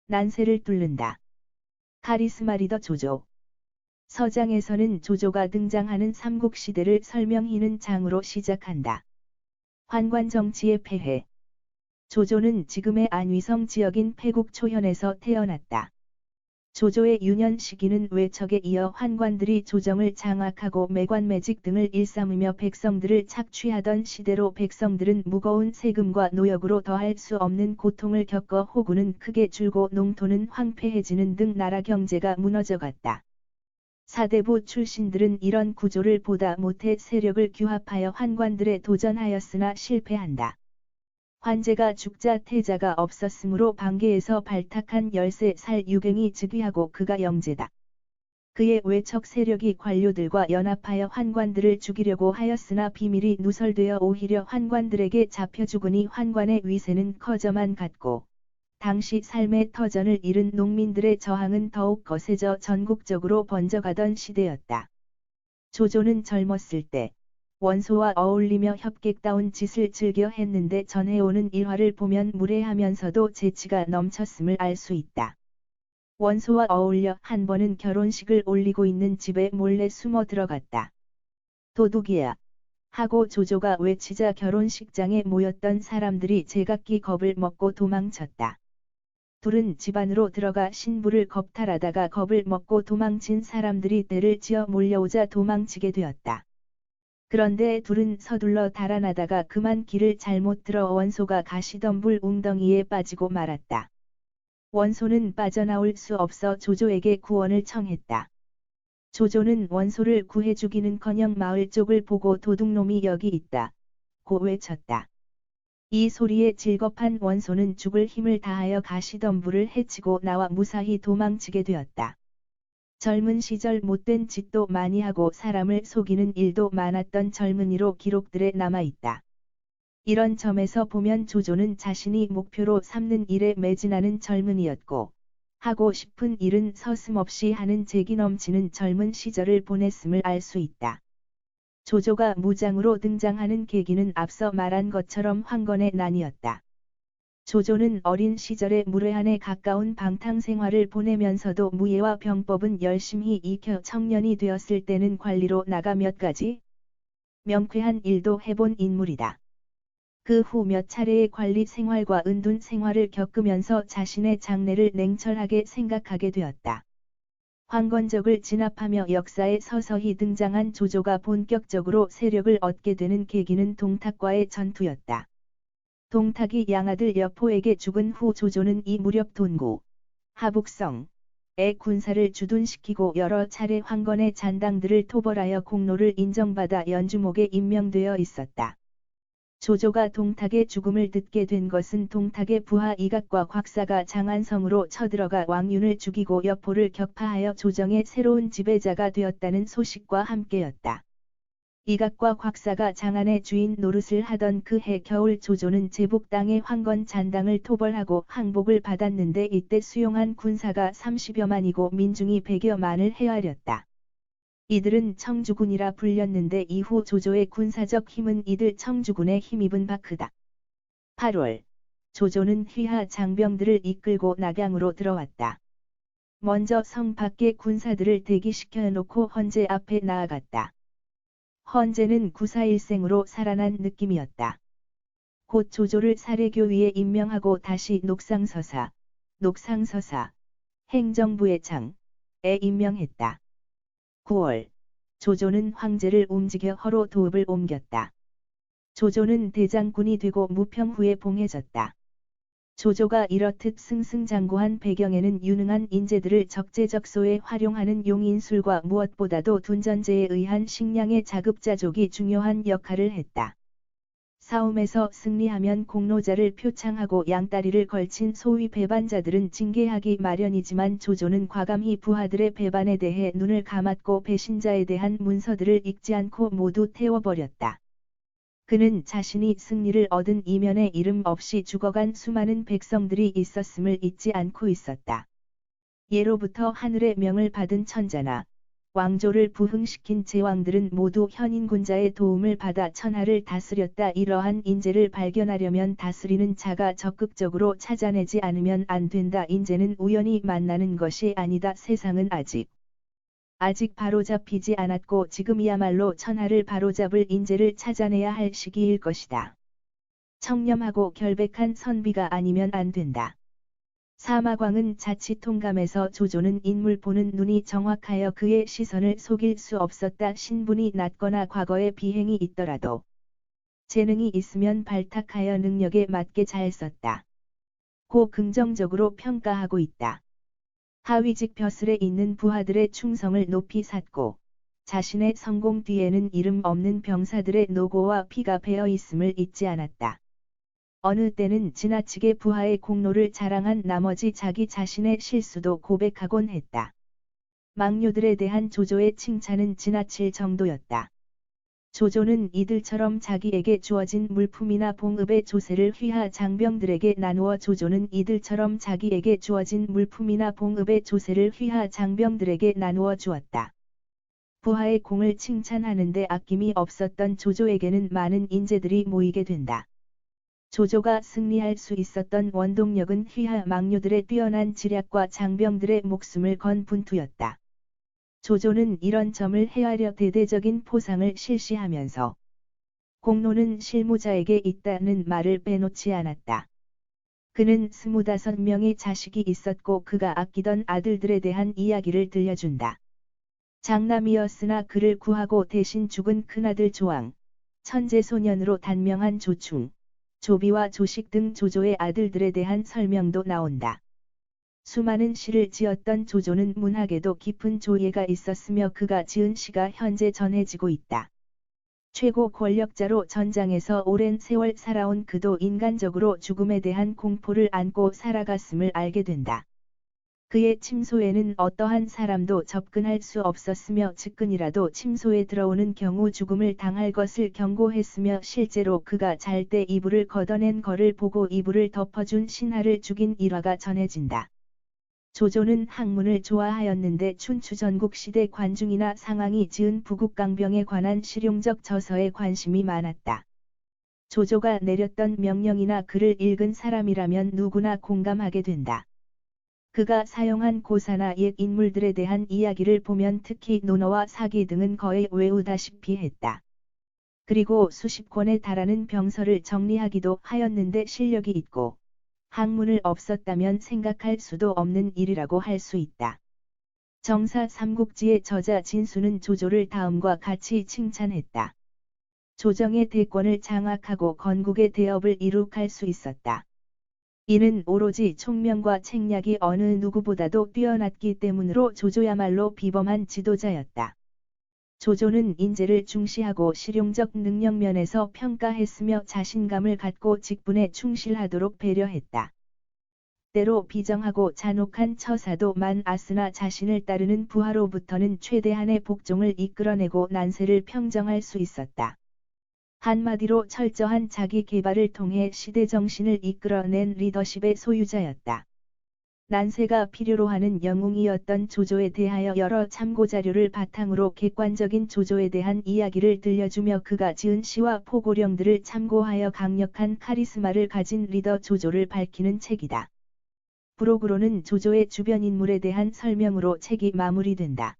난세를 뚫는다. 카리스마 리더 조조. 서장에서는 조조가 등장하는 삼국시대를 설명히는 장으로 시작한다. 환관 정치의 폐해. 조조는 지금의 안위성 지역인 패국 초현에서 태어났다. 조조의 유년 시기는 외척에 이어 환관들이 조정을 장악하고 매관매직 등을 일삼으며 백성들을 착취하던 시대로 백성들은 무거운 세금과 노역으로 더할 수 없는 고통을 겪어 호구는 크게 줄고 농토는 황폐해지는 등 나라 경제가 무너져갔다. 사대부 출신들은 이런 구조를 보다 못해 세력을 규합하여 환관들에 도전하였으나 실패한다. 환제가 죽자 태자가 없었으므로 방계에서 발탁한 13살 유갱이 즉위하고 그가 영제다. 그의 외척 세력이 관료들과 연합하여 환관들을 죽이려고 하였으나 비밀이 누설되어 오히려 환관들에게 잡혀 죽으니 환관의 위세는 커져만 갔고 당시 삶의 터전을 잃은 농민들의 저항은 더욱 거세져 전국적으로 번져가던 시대였다. 조조는 젊었을 때 원소와 어울리며 협객다운 짓을 즐겨 했는데 전해오는 일화를 보면 무례하면서도 재치가 넘쳤음을 알 수 있다. 원소와 어울려 한 번은 결혼식을 올리고 있는 집에 몰래 숨어 들어갔다. 도둑이야! 하고 조조가 외치자 결혼식장에 모였던 사람들이 제각기 겁을 먹고 도망쳤다. 둘은 집 안으로 들어가 신부를 겁탈하다가 겁을 먹고 도망친 사람들이 떼를 지어 몰려오자 도망치게 되었다. 그런데 둘은 서둘러 달아나다가 그만 길을 잘못 들어 원소가 가시덤불 웅덩이에 빠지고 말았다. 원소는 빠져나올 수 없어 조조에게 구원을 청했다. 조조는 원소를 구해 주기는커녕 마을 쪽을 보고 도둑놈이 여기 있다. 고 외쳤다. 이 소리에 질겁한 원소는 죽을 힘을 다하여 가시덤불을 해치고 나와 무사히 도망치게 되었다. 젊은 시절 못된 짓도 많이 하고 사람을 속이는 일도 많았던 젊은이로 기록들에 남아있다. 이런 점에서 보면 조조는 자신이 목표로 삼는 일에 매진하는 젊은이였고 하고 싶은 일은 서슴없이 하는 재기 넘치는 젊은 시절을 보냈음을 알 수 있다. 조조가 무장으로 등장하는 계기는 앞서 말한 것처럼 황건의 난이었다. 조조는 어린 시절에 무례한에 가까운 방탕 생활을 보내면서도 무예와 병법은 열심히 익혀 청년이 되었을 때는 관리로 나가 몇 가지 명쾌한 일도 해본 인물이다. 그 후 몇 차례의 관리 생활과 은둔 생활을 겪으면서 자신의 장래를 냉철하게 생각하게 되었다. 황건적을 진압하며 역사에 서서히 등장한 조조가 본격적으로 세력을 얻게 되는 계기는 동탁과의 전투였다. 동탁이 양아들 여포에게 죽은 후 조조는 이 무렵 돈고, 하북성에 군사를 주둔시키고 여러 차례 황건의 잔당들을 토벌하여 공로를 인정받아 연주목에 임명되어 있었다. 조조가 동탁의 죽음을 듣게 된 것은 동탁의 부하 이각과 곽사가 장안성으로 쳐들어가 왕윤을 죽이고 여포를 격파하여 조정의 새로운 지배자가 되었다는 소식과 함께였다. 이각과 곽사가 장안의 주인 노릇을 하던 그 해 겨울 조조는 제북 땅의 황건 잔당을 토벌하고 항복을 받았는데 이때 수용한 군사가 30여만이고 민중이 100여만을 헤아렸다. 이들은 청주군이라 불렸는데 이후 조조의 군사적 힘은 이들 청주군에 힘입은 바 크다. 8월, 조조는 휘하 장병들을 이끌고 낙양으로 들어왔다. 먼저 성 밖에 군사들을 대기시켜 놓고 헌제 앞에 나아갔다. 헌제는 구사일생으로 살아난 느낌이었다. 곧 조조를 사례교위에 임명하고 다시 녹상서사, 행정부의 장에 임명했다. 9월, 조조는 황제를 움직여 허로 도읍을 옮겼다. 조조는 대장군이 되고 무평 후에 봉해졌다. 조조가 이렇듯 승승장구한 배경에는 유능한 인재들을 적재적소에 활용하는 용인술과 무엇보다도 둔전제에 의한 식량의 자급자족이 중요한 역할을 했다. 싸움에서 승리하면 공로자를 표창하고 양다리를 걸친 소위 배반자들은 징계하기 마련이지만 조조는 과감히 부하들의 배반에 대해 눈을 감았고 배신자에 대한 문서들을 읽지 않고 모두 태워버렸다. 그는 자신이 승리를 얻은 이면에 이름 없이 죽어간 수많은 백성들이 있었음을 잊지 않고 있었다. 예로부터 하늘의 명을 받은 천자나 왕조를 부흥시킨 제왕들은 모두 현인군자의 도움을 받아 천하를 다스렸다. 이러한 인재를 발견하려면 다스리는 자가 적극적으로 찾아내지 않으면 안 된다. 인재는 우연히 만나는 것이 아니다. 세상은 아직 바로잡히지 않았고 지금이야말로 천하를 바로잡을 인재를 찾아내야 할 시기일 것이다. 청렴하고 결백한 선비가 아니면 안 된다. 사마광은 자칫 통감해서 조조는 인물 보는 눈이 정확하여 그의 시선을 속일 수 없었다. 신분이 낮거나 과거에 비행이 있더라도 재능이 있으면 발탁하여 능력에 맞게 잘 썼다. 고 긍정적으로 평가하고 있다. 하위직 벼슬에 있는 부하들의 충성을 높이 샀고 자신의 성공 뒤에는 이름 없는 병사들의 노고와 피가 배어 있음을 잊지 않았다. 어느 때는 지나치게 부하의 공로를 자랑한 나머지 자기 자신의 실수도 고백하곤 했다. 막료들에 대한 조조의 칭찬은 지나칠 정도였다. 조조는 이들처럼 자기에게 주어진 물품이나 봉읍의 조세를 휘하 장병들에게 나누어 조조는 이들처럼 자기에게 주어진 물품이나 봉읍의 조세를 휘하 장병들에게 나누어 주었다. 부하의 공을 칭찬하는데 아낌이 없었던 조조에게는 많은 인재들이 모이게 된다. 조조가 승리할 수 있었던 원동력은 휘하 막료들의 뛰어난 지략과 장병들의 목숨을 건 분투였다. 조조는 이런 점을 헤아려 대대적인 포상을 실시하면서 공로는 실무자에게 있다는 말을 빼놓지 않았다. 그는 25명의 자식이 있었고 그가 아끼던 아들들에 대한 이야기를 들려준다. 장남이었으나 그를 구하고 대신 죽은 큰아들 조왕, 천재소년으로 단명한 조충, 조비와 조식 등 조조의 아들들에 대한 설명도 나온다. 수많은 시를 지었던 조조는 문학에도 깊은 조예가 있었으며 그가 지은 시가 현재 전해지고 있다. 최고 권력자로 전장에서 오랜 세월 살아온 그도 인간적으로 죽음에 대한 공포를 안고 살아갔음을 알게 된다. 그의 침소에는 어떠한 사람도 접근할 수 없었으며 측근이라도 침소에 들어오는 경우 죽음을 당할 것을 경고했으며 실제로 그가 잘 때 이불을 걷어낸 거를 보고 이불을 덮어준 신하를 죽인 일화가 전해진다. 조조는 학문을 좋아하였는데 춘추전국 시대 관중이나 상황이 지은 부국강병에 관한 실용적 저서에 관심이 많았다. 조조가 내렸던 명령이나 글을 읽은 사람이라면 누구나 공감하게 된다. 그가 사용한 고사나 옛 인물들에 대한 이야기를 보면 특히 논어와 사기 등은 거의 외우다시피 했다. 그리고 수십 권에 달하는 병서를 정리하기도 하였는데 실력이 있고 학문을 없었다면 생각할 수도 없는 일이라고 할 수 있다. 정사 삼국지의 저자 진수는 조조를 다음과 같이 칭찬했다. 조정의 대권을 장악하고 건국의 대업을 이룩할 수 있었다. 이는 오로지 총명과 책략이 어느 누구보다도 뛰어났기 때문으로 조조야말로 비범한 지도자였다. 조조는 인재를 중시하고 실용적 능력 면에서 평가했으며 자신감을 갖고 직분에 충실하도록 배려했다. 때로 비정하고 잔혹한 처사도 많았으나 자신을 따르는 부하로부터는 최대한의 복종을 이끌어내고 난세를 평정할 수 있었다. 한마디로 철저한 자기 개발을 통해 시대 정신을 이끌어낸 리더십의 소유자였다. 난세가 필요로 하는 영웅이었던 조조에 대하여 여러 참고자료를 바탕으로 객관적인 조조에 대한 이야기를 들려주며 그가 지은 시와 포고령들을 참고하여 강력한 카리스마를 가진 리더 조조를 밝히는 책이다. 부록으로는 조조의 주변 인물에 대한 설명으로 책이 마무리된다.